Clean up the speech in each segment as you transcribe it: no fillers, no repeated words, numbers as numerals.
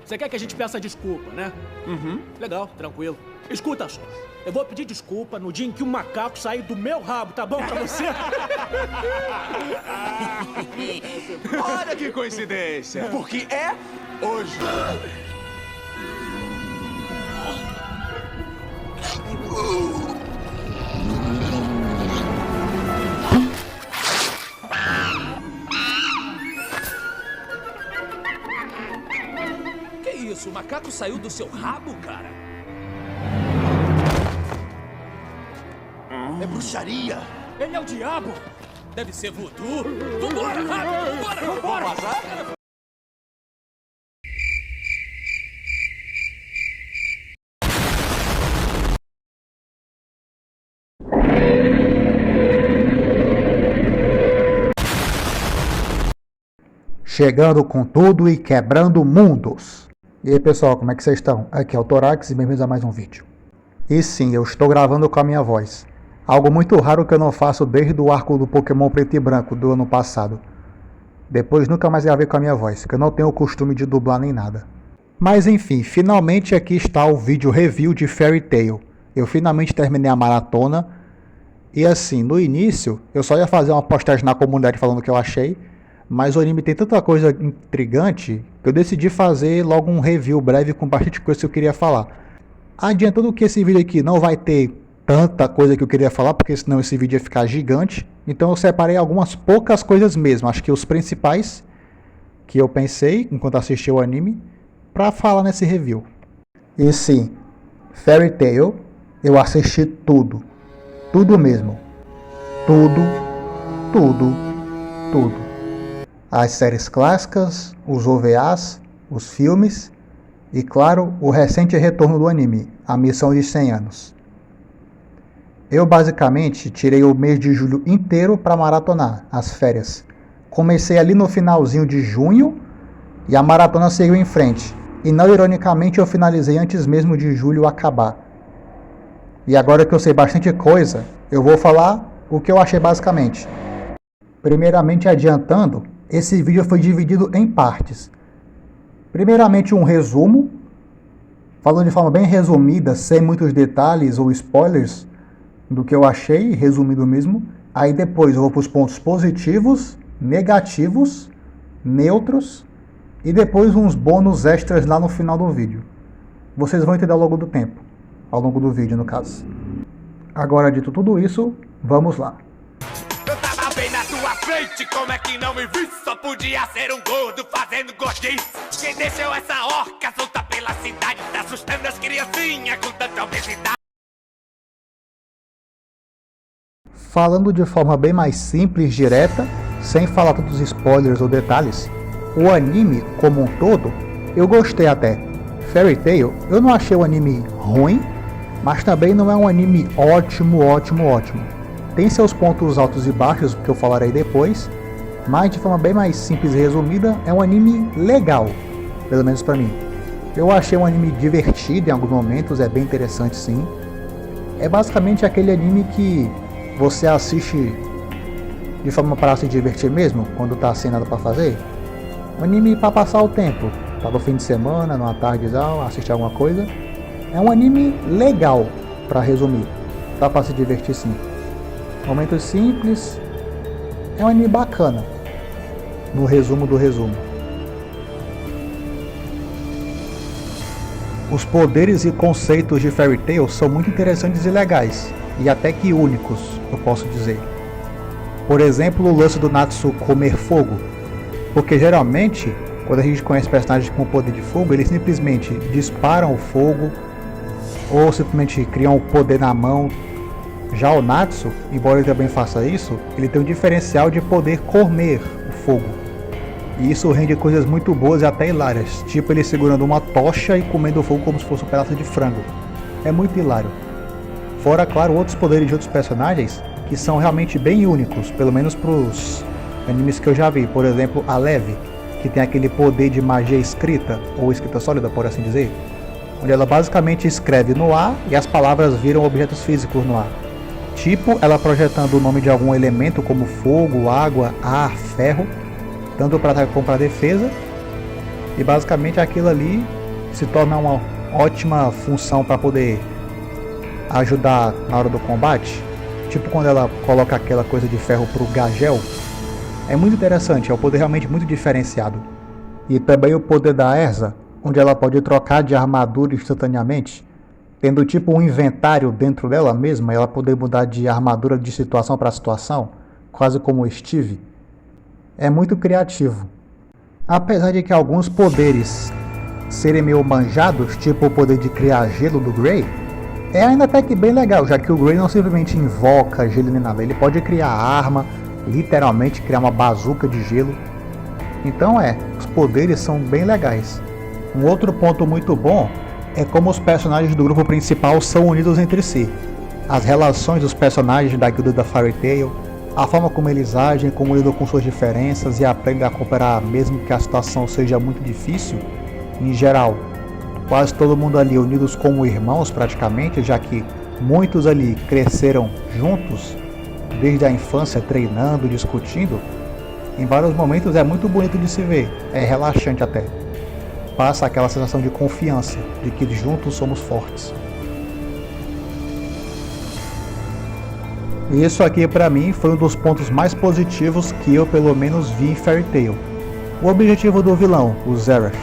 Você quer que a gente peça desculpa, né? Uhum. Legal, tranquilo. Escuta só. Eu vou pedir desculpa no dia em que um macaco sair do meu rabo, tá bom pra você? Olha que coincidência. Porque é hoje. Que isso? O macaco saiu do seu rabo, cara? É bruxaria. Ele é o diabo! Deve ser voodoo. Vambora, rápido! Vambora, vambora! Vamos vazar? Chegando com tudo e quebrando mundos. E aí pessoal, como é que vocês estão? Aqui é o Torax e bem-vindos a mais um vídeo. E sim, eu estou gravando com a minha voz. Algo muito raro que eu não faço desde o arco do Pokémon Preto e Branco do ano passado. Depois nunca mais gravei com a minha voz, que eu não tenho o costume de dublar nem nada. Mas enfim, finalmente aqui está o vídeo review de Fairy Tail. Eu finalmente terminei a maratona. E assim, no início, eu só ia fazer uma postagem na comunidade falando o que eu achei. Mas o anime tem tanta coisa intrigante que eu decidi fazer logo um review breve com bastante coisa que eu queria falar. Adiantando que esse vídeo aqui não vai ter tanta coisa que eu queria falar, porque senão esse vídeo ia ficar gigante. Então eu separei algumas poucas coisas mesmo, acho que os principais que eu pensei enquanto assisti o anime, para falar nesse review. E sim, Fairy Tail, eu assisti tudo. Tudo mesmo. Tudo. As séries clássicas, os OVAs, os filmes e, claro, o recente retorno do anime, a Missão de 100 anos. Eu basicamente tirei o mês de julho inteiro para maratonar, as férias. Comecei ali no finalzinho de junho e a maratona seguiu em frente. E não ironicamente eu finalizei antes mesmo de julho acabar. E agora que eu sei bastante coisa, eu vou falar o que eu achei basicamente. Primeiramente adiantando, esse vídeo foi dividido em partes. Primeiramente um resumo, falando de forma bem resumida, sem muitos detalhes ou spoilers do que eu achei, resumido mesmo. Aí depois eu vou para os pontos positivos, negativos, neutros e depois uns bônus extras lá no final do vídeo. Vocês vão entender ao longo do tempo, ao longo do vídeo no caso. Agora dito tudo isso, vamos lá. Bem na tua frente, como é que não me vi? Só podia ser um gordo fazendo gordice. Quem deixou essa orca solta pela cidade? Tá assustando as criancinhas com tanta obesidade. Falando de forma bem mais simples, direta, sem falar tantos spoilers ou detalhes, o anime como um todo, eu gostei até. Fairy Tail, eu não achei o anime ruim, mas também não é um anime ótimo. Tem seus pontos altos e baixos, que eu falarei depois, mas de forma bem mais simples e resumida, é um anime legal, pelo menos pra mim. Eu achei um anime divertido em alguns momentos, é bem interessante sim. É basicamente aquele anime que você assiste de forma para se divertir mesmo, quando tá sem nada pra fazer. Um anime pra passar o tempo, tá no fim de semana, numa tardezão, assistir alguma coisa. É um anime legal, pra resumir, dá pra se divertir sim. Momentos simples, é um anime bacana, no resumo do resumo. Os poderes e conceitos de Fairy Tail são muito interessantes e legais, e até que únicos, eu posso dizer. Por exemplo, o lance do Natsu comer fogo, porque geralmente, quando a gente conhece personagens com poder de fogo, eles simplesmente disparam o fogo, ou simplesmente criam o poder na mão. Já o Natsu, embora ele também faça isso, ele tem um diferencial de poder comer o fogo. E isso rende coisas muito boas e até hilárias, tipo ele segurando uma tocha e comendo o fogo como se fosse um pedaço de frango. É muito hilário. Fora, claro, outros poderes de outros personagens que são realmente bem únicos, pelo menos pros animes que eu já vi. Por exemplo, a Levi, que tem aquele poder de magia escrita, ou escrita sólida, por assim dizer, onde ela basicamente escreve no ar e as palavras viram objetos físicos no ar. Tipo, ela projetando o nome de algum elemento como fogo, água, ar, ferro, tanto para ataque como para defesa. E basicamente aquilo ali se torna uma ótima função para poder ajudar na hora do combate. Tipo quando ela coloca aquela coisa de ferro pro Gagel. É muito interessante, é um poder realmente muito diferenciado. E também o poder da Erza, onde ela pode trocar de armadura instantaneamente, tendo tipo um inventário dentro dela mesma, ela poder mudar de armadura de situação para situação, quase como o Steve. É muito criativo. Apesar de que alguns poderes serem meio manjados, tipo o poder de criar gelo do Grey, é ainda até que bem legal, já que o Grey não simplesmente invoca gelo nem nada, ele pode criar arma, literalmente criar uma bazuca de gelo. Então os poderes são bem legais. Um outro ponto muito bom é como os personagens do grupo principal são unidos entre si. As relações dos personagens da guilda da Fairy Tail, a forma como eles agem, como lidam com suas diferenças e aprendem a cooperar mesmo que a situação seja muito difícil. Em geral, quase todo mundo ali unidos como irmãos praticamente, já que muitos ali cresceram juntos, desde a infância treinando, discutindo. Em vários momentos é muito bonito de se ver, é relaxante até. Passa aquela sensação de confiança, de que juntos somos fortes. E isso aqui pra mim foi um dos pontos mais positivos que eu pelo menos vi em Fairy Tail. O objetivo do vilão, o Zeref.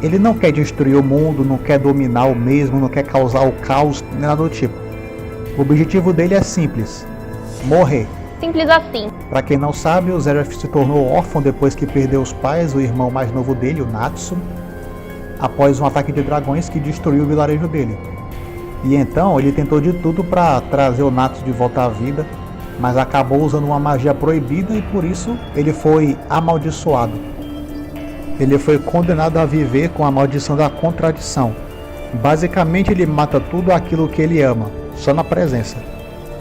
Ele não quer destruir o mundo, não quer dominar o mesmo, não quer causar o caos, nem nada do tipo. O objetivo dele é simples: morrer. Simples assim. Pra quem não sabe, o Zeref se tornou órfão depois que perdeu os pais, o irmão mais novo dele, o Natsu, após um ataque de dragões que destruiu o vilarejo dele. E então ele tentou de tudo para trazer o Natsu de volta à vida, mas acabou usando uma magia proibida e por isso ele foi amaldiçoado. Ele foi condenado a viver com a maldição da contradição. Basicamente ele mata tudo aquilo que ele ama, só na presença.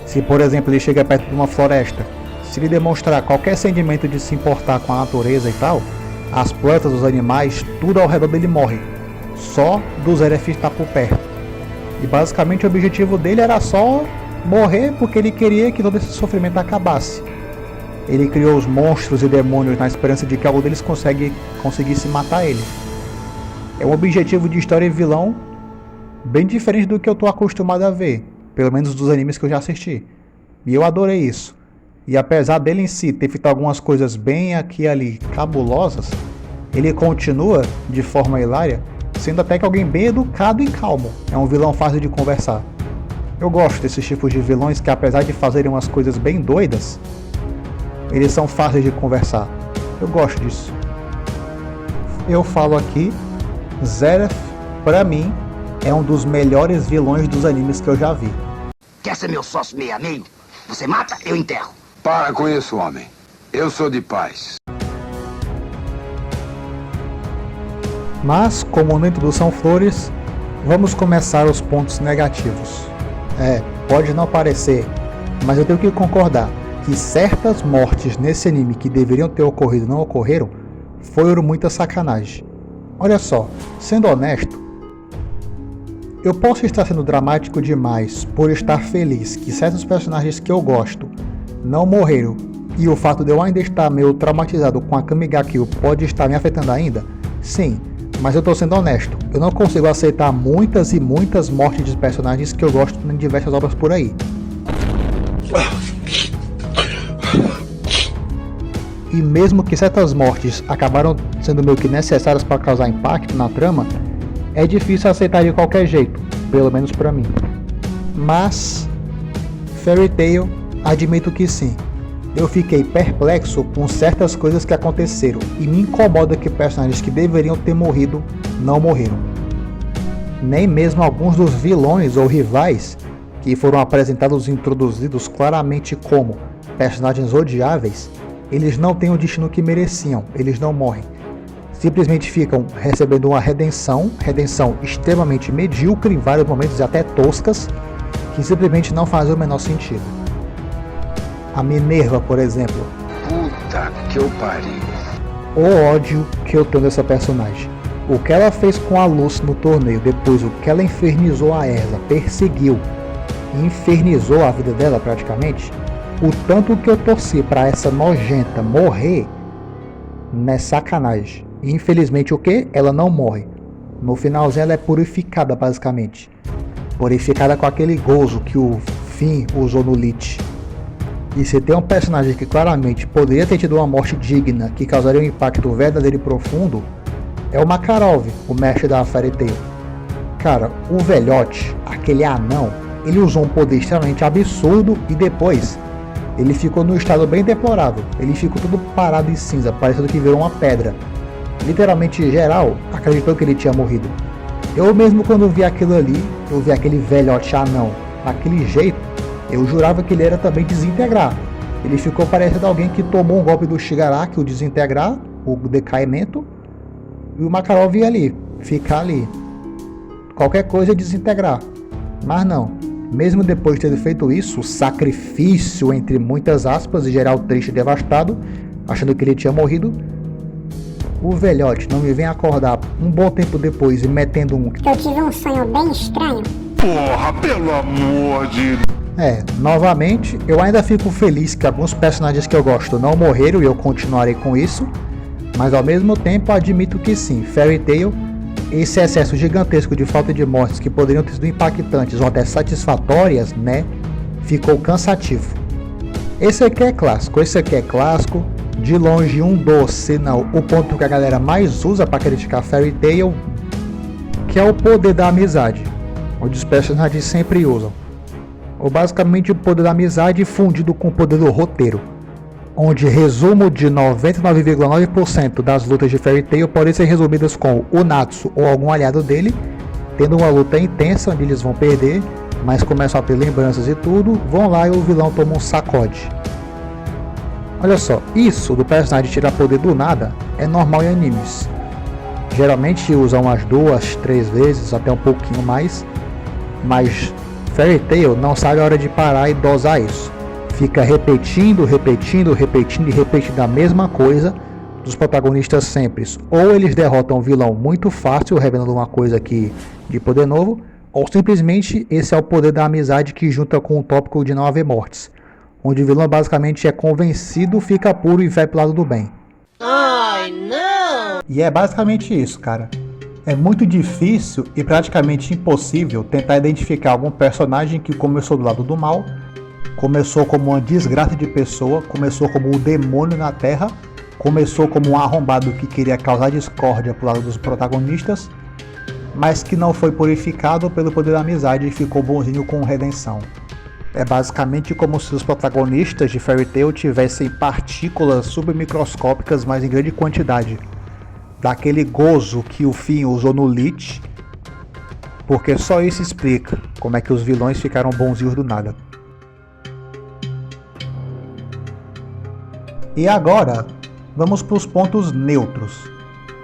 Se por exemplo ele chega perto de uma floresta, se ele demonstrar qualquer sentimento de se importar com a natureza e tal, as plantas, os animais, tudo ao redor dele morre. Só do Zeref estar por perto. E basicamente o objetivo dele era só morrer porque ele queria que todo esse sofrimento acabasse. Ele criou os monstros e demônios na esperança de que algum deles conseguisse matar ele. É um objetivo de história e vilão bem diferente do que eu estou acostumado a ver, pelo menos dos animes que eu já assisti. E eu adorei isso. E apesar dele em si ter feito algumas coisas bem aqui e ali cabulosas, ele continua, de forma hilária, sendo até que alguém bem educado e calmo. É um vilão fácil de conversar. Eu gosto desses tipos de vilões que, apesar de fazerem umas coisas bem doidas, eles são fáceis de conversar. Eu gosto disso. Eu falo aqui, Zeref, pra mim, é um dos melhores vilões dos animes que eu já vi. Quer ser meu sócio meio a meio? Você mata, eu enterro. Para com isso, homem. Eu sou de paz. Mas, como na introdução flores, vamos começar os pontos negativos. Pode não parecer, mas eu tenho que concordar que certas mortes nesse anime que deveriam ter ocorrido e não ocorreram, foram muita sacanagem. Olha só, sendo honesto, eu posso estar sendo dramático demais por estar feliz que certos personagens que eu gosto não morreram, e o fato de eu ainda estar meio traumatizado com a Kamigakyo pode estar me afetando ainda? Sim, mas eu tô sendo honesto, eu não consigo aceitar muitas e muitas mortes de personagens que eu gosto em diversas obras por aí. E mesmo que certas mortes acabaram sendo meio que necessárias para causar impacto na trama, é difícil aceitar de qualquer jeito, pelo menos pra mim. Mas, Fairy Tail, admito que sim. Eu fiquei perplexo com certas coisas que aconteceram e me incomoda que personagens que deveriam ter morrido não morreram. Nem mesmo alguns dos vilões ou rivais que foram apresentados e introduzidos claramente como personagens odiáveis, eles não têm o destino que mereciam, eles não morrem. Simplesmente ficam recebendo uma redenção extremamente medíocre em vários momentos e até toscas, que simplesmente não fazem o menor sentido. A Minerva, por exemplo. Puta que eu pariu. O ódio que eu tenho dessa personagem. O que ela fez com a Luz no torneio, depois o que ela infernizou a Erza, perseguiu e infernizou a vida dela praticamente, o tanto que eu torci pra essa nojenta morrer, não é sacanagem. E infelizmente o que? Ela não morre. No finalzinho ela é purificada basicamente. Purificada com aquele gozo que o Finn usou no Lich. E se tem um personagem que claramente poderia ter tido uma morte digna, que causaria um impacto verdadeiro e profundo, é o Makarov, o mestre da Fairy Tail. Cara, o velhote, aquele anão, ele usou um poder extremamente absurdo e depois ele ficou num estado bem deplorável. Ele ficou todo parado em cinza, parecendo que virou uma pedra. Literalmente geral acreditou que ele tinha morrido. Eu mesmo quando vi aquilo ali, eu vi aquele velhote anão daquele jeito, eu jurava que ele era também desintegrar. Ele ficou parecendo alguém que tomou um golpe do Shigaraki, o desintegrar, o decaimento, e o Makarov ia ali, ficar ali. Qualquer coisa é desintegrar. Mas não, mesmo depois de ter feito isso, o sacrifício entre muitas aspas, e geral triste e devastado, achando que ele tinha morrido, o velhote não me vem acordar um bom tempo depois e metendo um... Eu tive um sonho bem estranho. Porra, pelo amor de... Novamente, eu ainda fico feliz que alguns personagens que eu gosto não morreram e eu continuarei com isso, mas ao mesmo tempo admito que sim, Fairy Tail, esse excesso gigantesco de falta de mortes que poderiam ter sido impactantes ou até satisfatórias, né, ficou cansativo. Esse aqui é clássico, de longe um dos, se não o ponto que a galera mais usa para criticar Fairy Tail, que é o poder da amizade, onde os personagens sempre usam. Ou basicamente o poder da amizade fundido com o poder do roteiro, onde resumo de 99,9% das lutas de Fairy Tail podem ser resumidas com o Natsu ou algum aliado dele tendo uma luta intensa onde eles vão perder, mas começam a ter lembranças e tudo, vão lá e o vilão toma um sacode. Olha só, isso do personagem tirar poder do nada é normal em animes. Geralmente usam umas 2, 3 vezes, até um pouquinho mais, mas Fairy Tail não sabe a hora de parar e dosar isso. Fica repetindo a mesma coisa dos protagonistas sempre. Ou eles derrotam o vilão muito fácil, revelando uma coisa aqui de poder novo, ou simplesmente esse é o poder da amizade que junta com o tópico de não haver mortes, onde o vilão basicamente é convencido, fica puro e vai pro lado do bem. Ai, não! E é basicamente isso, cara. É muito difícil e praticamente impossível tentar identificar algum personagem que começou do lado do mal, começou como uma desgraça de pessoa, começou como um demônio na Terra, começou como um arrombado que queria causar discórdia pro lado dos protagonistas, mas que não foi purificado pelo poder da amizade e ficou bonzinho com redenção. É basicamente como se os protagonistas de Fairy Tail tivessem partículas submicroscópicas, mas em grande quantidade, daquele gozo que o Finn usou no Lich, porque só isso explica como é que os vilões ficaram bonzinhos do nada. E agora, vamos para os pontos neutros,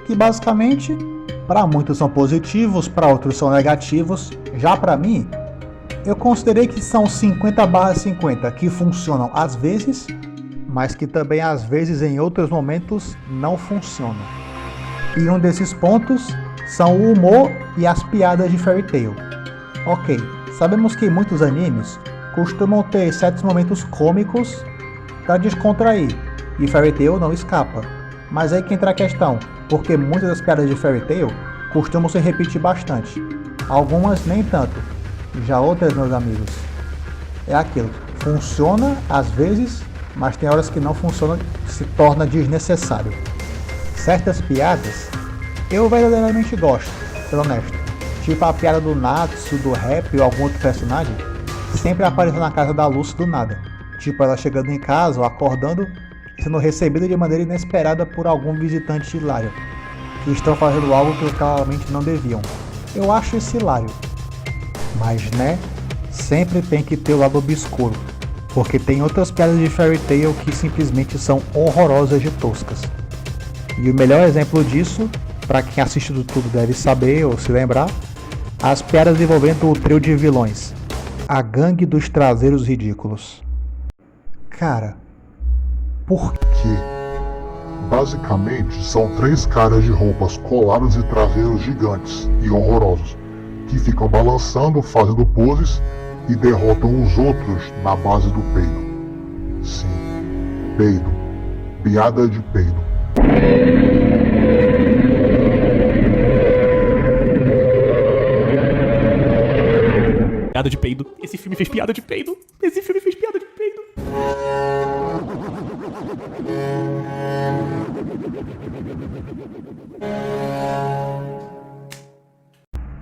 que basicamente, para muitos são positivos, para outros são negativos. Já para mim, eu considerei que são 50/50, que funcionam às vezes, mas que também às vezes em outros momentos não funcionam. E um desses pontos são o humor e as piadas de Fairy Tail. Ok, sabemos que muitos animes costumam ter certos momentos cômicos para descontrair, e Fairy Tail não escapa. Mas aí que entra a questão, porque muitas das piadas de Fairy Tail costumam se repetir bastante. Algumas nem tanto, já outras, meus amigos, é aquilo, funciona às vezes, mas tem horas que não funciona, se torna desnecessário. Certas piadas eu verdadeiramente gosto, sendo honesto. Tipo a piada do Natsu, do Rap ou algum outro personagem, sempre apareceu na casa da Lucy do nada. Tipo ela chegando em casa ou acordando, sendo recebida de maneira inesperada por algum visitante hilário, que estão fazendo algo que claramente não deviam. Eu acho isso hilário. Mas né, sempre tem que ter o lado obscuro, porque tem outras piadas de Fairy Tail que simplesmente são horrorosas de toscas. E o melhor exemplo disso, para quem assiste tudo deve saber ou se lembrar, as piadas envolvendo o trio de vilões, a gangue dos traseiros ridículos. Cara, por quê? Basicamente, são 3 caras de roupas coladas e traseiros gigantes e horrorosos, que ficam balançando, fazendo poses e derrotam os outros na base do peido. Sim, peido. Piada de peido. piada de peido. Esse filme fez piada de peido. Esse filme fez piada de peido.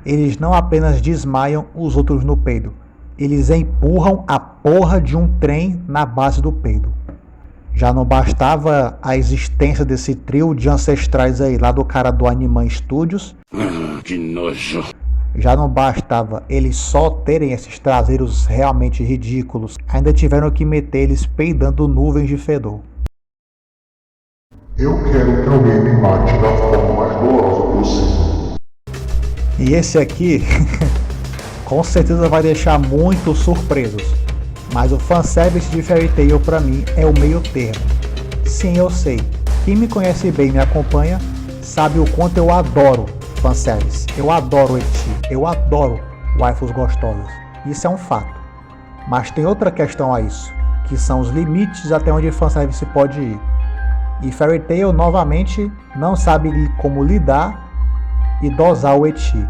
Eles não apenas desmaiam os outros no peido, eles empurram a porra de um trem na base do peido. Já não bastava a existência desse trio de ancestrais aí lá do cara do Animan Studios. Que nojo. Já não bastava eles só terem esses traseiros realmente ridículos, ainda tiveram que meter eles peidando nuvens de fedor. Eu quero que alguém me mate da forma mais dolorosa possível. E esse aqui, com certeza vai deixar muitos surpresos. Mas o fanservice de Fairy Tail pra mim é o meio termo. Sim, eu sei. Quem me conhece bem e me acompanha sabe o quanto eu adoro fanservice. Eu adoro eti. Eu adoro waifus gostosas. Isso é um fato. Mas tem outra questão a isso, que são os limites até onde fanservice pode ir. E Fairy Tail novamente não sabe como lidar e dosar o eti.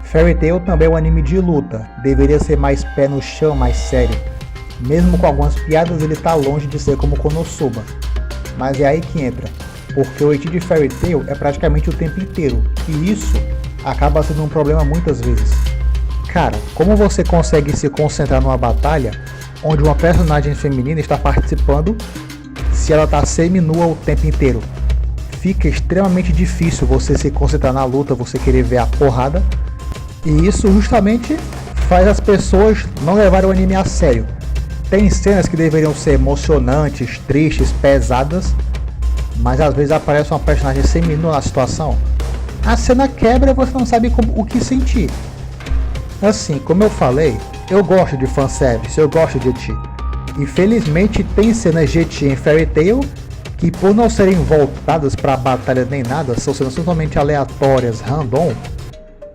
Fairy Tail também é um anime de luta, deveria ser mais pé no chão, mais sério. Mesmo com algumas piadas, ele está longe de ser como Konosuba. Mas é aí que entra, porque o eti de Fairy Tail é praticamente o tempo inteiro, e isso acaba sendo um problema muitas vezes. Cara, como você consegue se concentrar numa batalha onde uma personagem feminina está participando se ela está seminua o tempo inteiro? Fica extremamente difícil você se concentrar na luta, você querer ver a porrada, e isso justamente faz as pessoas não levarem o anime a sério. Tem cenas que deveriam ser emocionantes, tristes, pesadas, mas às vezes aparece uma personagem seminua na situação. A cena quebra e você não sabe o que sentir. Assim, como eu falei, eu gosto de fanservice, eu gosto de eti. Infelizmente tem cenas de eti em Fairy Tail que, por não serem voltadas para batalha nem nada, são cenas totalmente aleatórias, random,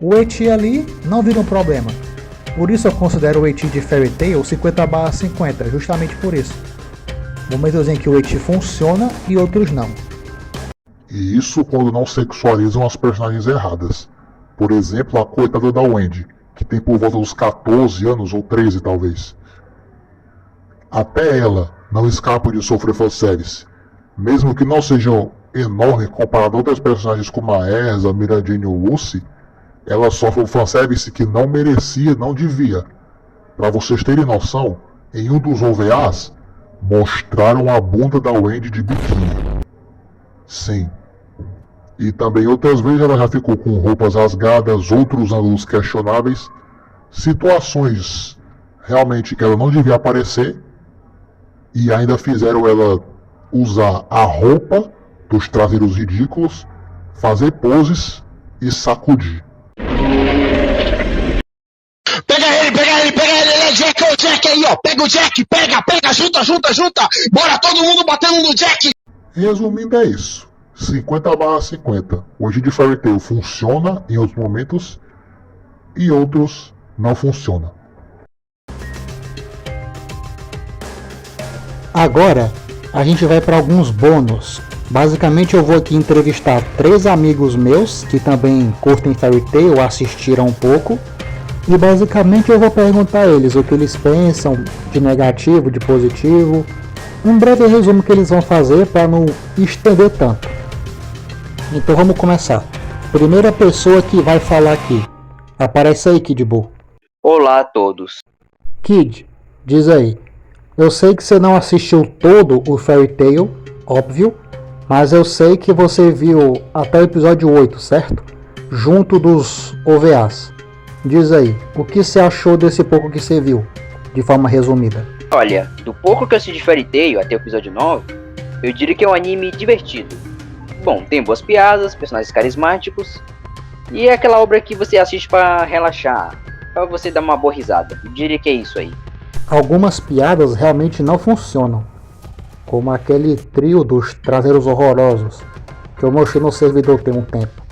o eti ali não vira um problema. Por isso eu considero o eti de Fairy Tail 50/50, justamente por isso. Momentos em que o eti funciona e outros não. E isso quando não sexualizam as personagens erradas. Por exemplo, a coitada da Wendy, que tem por volta dos 14 anos ou 13 talvez. Até ela não escapa de sofrer fanservice, mesmo que não seja enorme comparado a outras personagens como a Erza, a Mirandine ou Lucy. Ela sofre um fanservice que não merecia, não devia. Pra vocês terem noção, em um dos OVAs, mostraram a bunda da Wendy de biquíni. Sim. E também outras vezes ela já ficou com roupas rasgadas, outros ângulos questionáveis, situações realmente que ela não devia aparecer, e ainda fizeram ela usar a roupa dos traseiros ridículos, fazer poses e sacudir. Pega ele, ele é Jack, é o Jack aí, ó. Pega o Jack, pega, junta. Bora todo mundo batendo no Jack. Resumindo, é isso. 50/50. O eti de Fairy Tail funciona em outros momentos e outros não funciona. Agora a gente vai para alguns bônus. Basicamente eu vou aqui entrevistar 3 amigos meus que também curtem Fairy Tail, assistiram um pouco. E basicamente eu vou perguntar a eles o que eles pensam de negativo, de positivo. Um breve resumo que eles vão fazer para não estender tanto. Então vamos começar. Primeira pessoa que vai falar aqui. Aparece aí, Kid Buu. Olá a todos. Kid, diz aí. Eu sei que você não assistiu todo o Fairy Tail, óbvio. Mas eu sei que você viu até o episódio 8, certo? Junto dos OVAs. Diz aí, o que você achou desse pouco que você viu, de forma resumida? Olha, do pouco que eu assisti de Fairy Tail até o episódio 9, eu diria que é um anime divertido. Bom, tem boas piadas, personagens carismáticos, e é aquela obra que você assiste para relaxar, para você dar uma boa risada. Eu diria que é isso aí. Algumas piadas realmente não funcionam, como aquele trio dos traseiros horrorosos, que eu mostrei no servidor tem um tempo.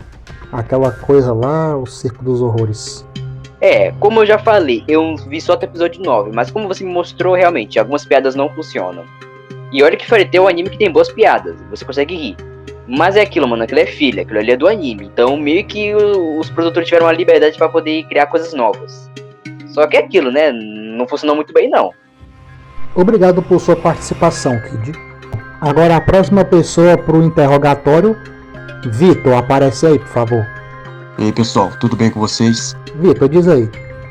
Aquela coisa lá, o Circo dos Horrores. Como eu já falei, eu vi só até o episódio 9, mas como você me mostrou, realmente, algumas piadas não funcionam. E olha que Fairy Tail é um anime que tem boas piadas, você consegue rir. Mas é aquilo, mano, aquilo é filha, aquilo ali é do anime, então meio que os produtores tiveram a liberdade para poder criar coisas novas. Só que é aquilo, né? Não funcionou muito bem, não. Obrigado por sua participação, Kid. Agora a próxima pessoa pro interrogatório, Vitor, aparece aí, por favor. E aí, pessoal, tudo bem com vocês? Vitor, diz aí.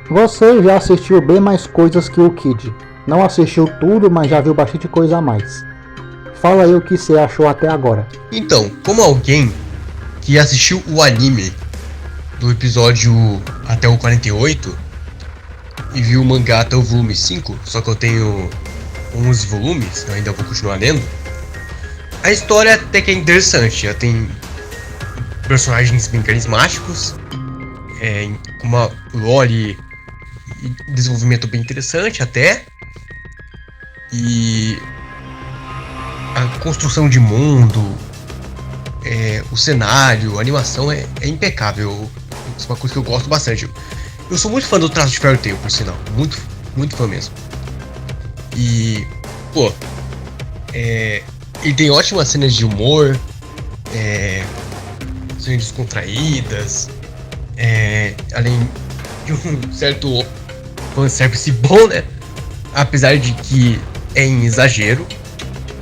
Você já assistiu bem mais coisas que o Kid. Não assistiu tudo, mas já viu bastante coisa a mais. Fala aí o que você achou até agora. Então, como alguém que assistiu o anime do episódio até o 48 e viu o mangá até o volume 5, só que eu tenho 11 volumes, eu ainda vou continuar lendo, a história até que é interessante. Ela tem personagens bem carismáticos, com uma lore e desenvolvimento bem interessante até, e a construção de mundo, o cenário, a animação é impecável. Isso é uma coisa que eu gosto bastante. Eu sou muito fã do traço de Fairy Tail, por sinal, muito, muito fã mesmo. E, pô, ele tem ótimas cenas de humor, cenas descontraídas, além de um certo fanservice bom, né? Apesar de que é em exagero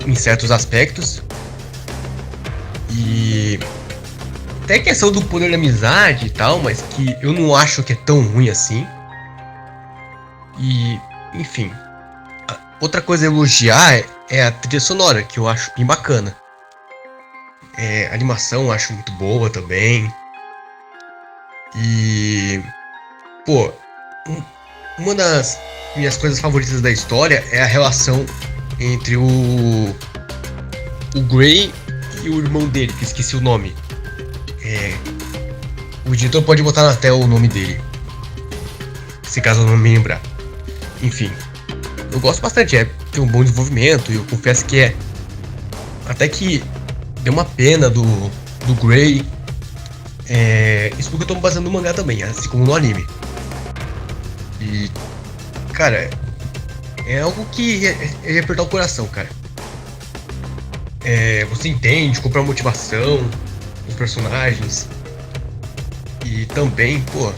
em certos aspectos. E até a questão do poder da amizade e tal, mas que eu não acho que é tão ruim assim. E, enfim, outra coisa a elogiar é a trilha sonora, que eu acho bem bacana. A animação eu acho muito boa também. E, pô, uma das minhas coisas favoritas da história é a relação entre o Gray e o irmão dele, que esqueci o nome. O editor pode botar na tela o nome dele, se caso eu não me lembrar. Enfim, eu gosto bastante, tem um bom desenvolvimento, e eu confesso que até que deu uma pena do Gray. Isso porque eu tô me baseando no mangá também, assim como no anime. E, cara, é algo que é apertar o coração, cara. Você entende, compra a motivação dos personagens. E também, pô,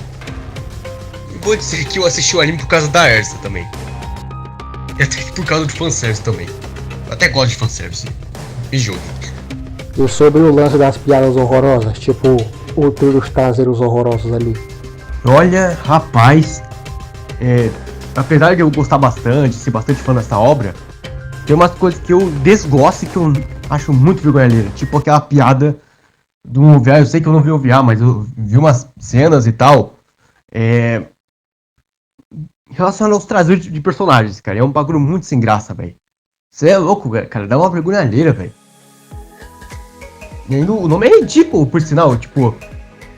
eu vou dizer que eu assisti o anime por causa da Ersa também. E até por causa de fanservice também. Eu até gosto de fanservice. Me julgue. E sobre o lance das piadas horrorosas, tipo o trio dos traseiros horrorosos ali? Olha, rapaz, apesar de eu gostar bastante, ser bastante fã dessa obra, tem umas coisas que eu desgosto e que eu acho muito vergonha alheia. Tipo aquela piada do OVA, eu sei que eu não vi o OVA, mas eu vi umas cenas e tal, relacionado aos traseiros de personagens, cara. É um bagulho muito sem graça, velho. Você é louco, cara, dá uma vergonha alheia, velho. E ainda o nome é ridículo, por sinal, tipo,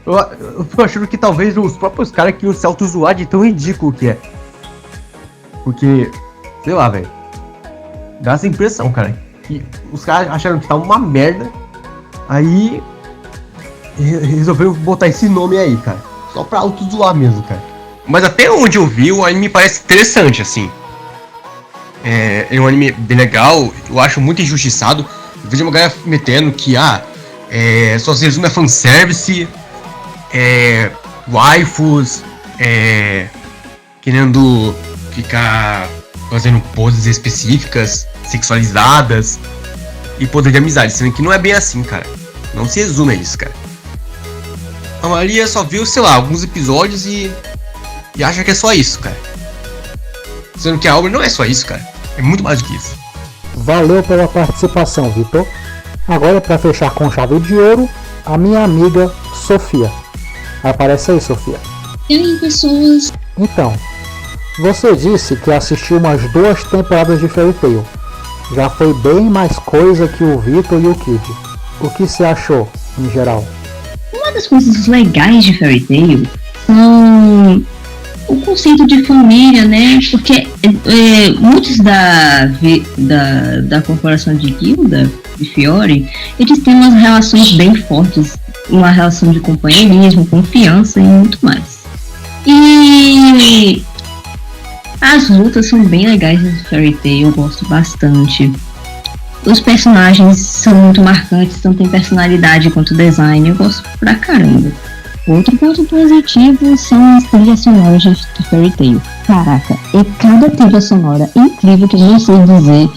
eu tô achando que talvez os próprios caras que iam se auto-zoar de tão ridículo que é. Porque, sei lá, velho, dá essa impressão, cara, que os caras acharam que tava uma merda, aí resolveram botar esse nome aí, cara, só pra auto-zoar mesmo, cara. Mas até onde eu vi, o anime parece interessante, assim. É um anime bem legal, eu acho muito injustiçado. Eu vejo uma galera metendo que, só se resume a fanservice, waifus, querendo ficar fazendo poses específicas, sexualizadas e poder de amizade, sendo que não é bem assim, cara. Não se resume a isso, cara. A maioria só viu, sei lá, alguns episódios e acha que é só isso, cara. Sendo que a obra não é só isso, cara. É muito mais do que isso. Valeu pela participação, Vitor. Agora, para fechar com chave de ouro, a minha amiga Sofia. Aparece aí, Sofia. E aí, pessoas? Então, você disse que assistiu umas 2 temporadas de Fairy Tail. Já foi bem mais coisa que o Vitor e o Kid. O que você achou, em geral? Uma das coisas legais de Fairy Tail são o conceito de família, né? Porque muitos da corporação de Guilda, de Fiore, eles têm umas relações bem fortes, uma relação de companheirismo, confiança e muito mais. E as lutas são bem legais no Fairy Tail, eu gosto bastante. Os personagens são muito marcantes, tanto em personalidade quanto design, eu gosto pra caramba. Outro ponto positivo são as trilhas sonoras de Fairy Tail. Caraca, é cada trilha sonora incrível que eu não sei dizer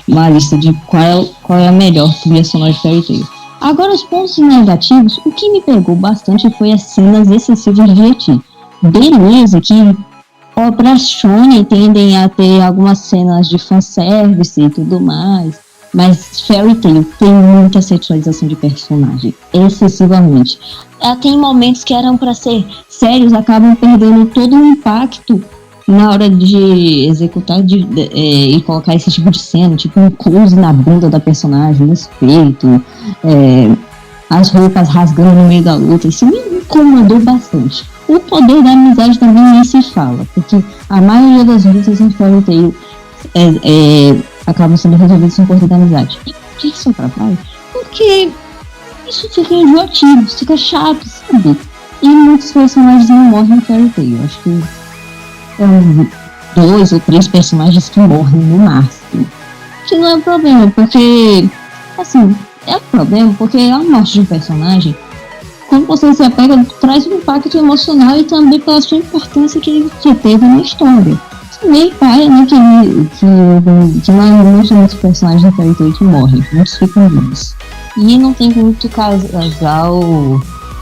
uma lista de qual é a melhor trilha sonora de Fairy Tail. Agora, os pontos negativos, o que me pegou bastante foi as cenas excessivas de eti. Beleza que obras shonen tendem a ter algumas cenas de fanservice e tudo mais, mas Fairy Tail tem muita sexualização de personagem, excessivamente. Tem momentos que eram para ser sérios, acabam perdendo todo o impacto na hora de executar e colocar esse tipo de cena, tipo um close na bunda da personagem, nos peitos, as roupas rasgando no meio da luta. Isso me incomodou bastante. O poder da amizade também nem se fala, porque a maioria das lutas em Fairy Tail acabam sendo resolvidas com o poder da amizade. E por que isso atrapalha? Porque isso fica enjoativo, fica chato, sabe? E muitos personagens não morrem em Fairy Tail. Acho que 2 ou 3 personagens que morrem no máximo. Que não é problema, porque assim, é um problema porque a morte de um personagem, quando você se apega, traz um impacto emocional e também pela sua importância que ele teve na história. Meio paia, né, que não são muitos personagens da Fairy Tail que morrem, muitos ficam vivos. E não tem muito casal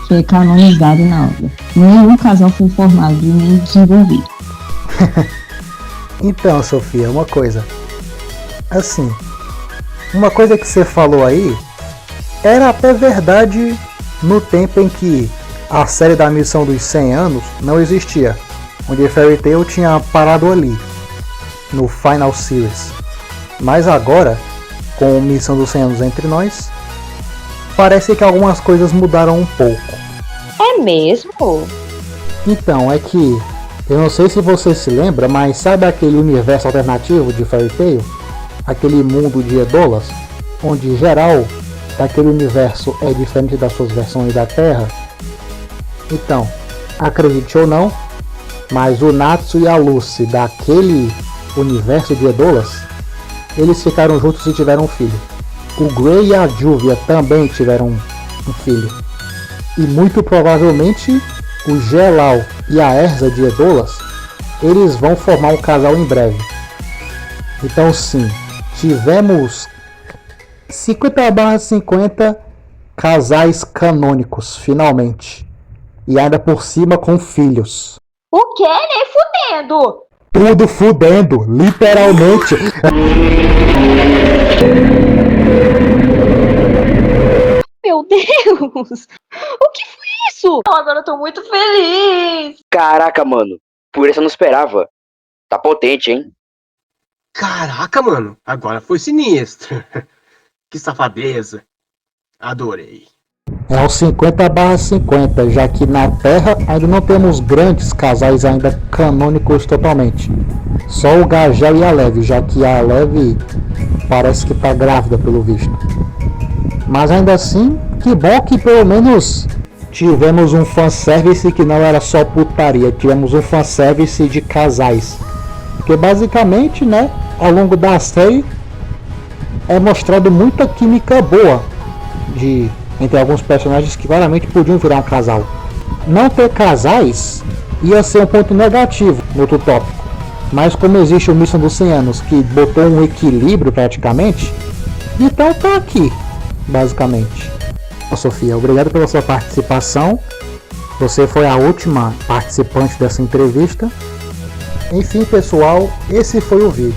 que é canonizado na obra. Nenhum casal foi formado nem desenvolvido. Então, Sofia, uma coisa. Assim, uma coisa que você falou aí era até verdade no tempo em que a série da Missão dos 100 Anos não existia, onde Fairy Tail tinha parado ali, no Final Series. Mas agora, com Missão dos 100 Anos entre nós, parece que algumas coisas mudaram um pouco. É mesmo? Então, é que, eu não sei se você se lembra, mas sabe aquele universo alternativo de Fairy Tail? Aquele mundo de Edolas, onde geral daquele universo é diferente das suas versões da Terra? Então, acredite ou não, mas o Natsu e a Lucy daquele universo de Edolas, eles ficaram juntos e tiveram um filho. O Grey e a Juvia também tiveram um filho. E muito provavelmente o Gelal e a Erza de Edolas, eles vão formar um casal em breve. Então sim, tivemos 50/50 casais canônicos, finalmente. E ainda por cima com filhos. O que? Nem fudendo! Tudo fudendo, literalmente. Meu Deus! O que foi isso? Agora eu tô muito feliz! Caraca, mano. Por isso eu não esperava. Tá potente, hein? Caraca, mano. Agora foi sinistro. Que safadeza. Adorei. É um 50/50, já que na Terra ainda não temos grandes casais ainda canônicos totalmente. Só o Gajel e a Leve, já que a Leve parece que tá grávida pelo visto. Mas ainda assim, que bom que pelo menos tivemos um fanservice que não era só putaria, tivemos um fanservice de casais. Porque basicamente, né, ao longo da série é mostrado muita química boa entre alguns personagens que claramente podiam virar um casal. Não ter casais ia ser um ponto negativo no outro tópico, mas como existe o Missão dos 100 Anos que botou um equilíbrio praticamente, então tá aqui, basicamente. Sofia, obrigado pela sua participação. Você foi a última participante dessa entrevista. Enfim, pessoal, esse foi o vídeo.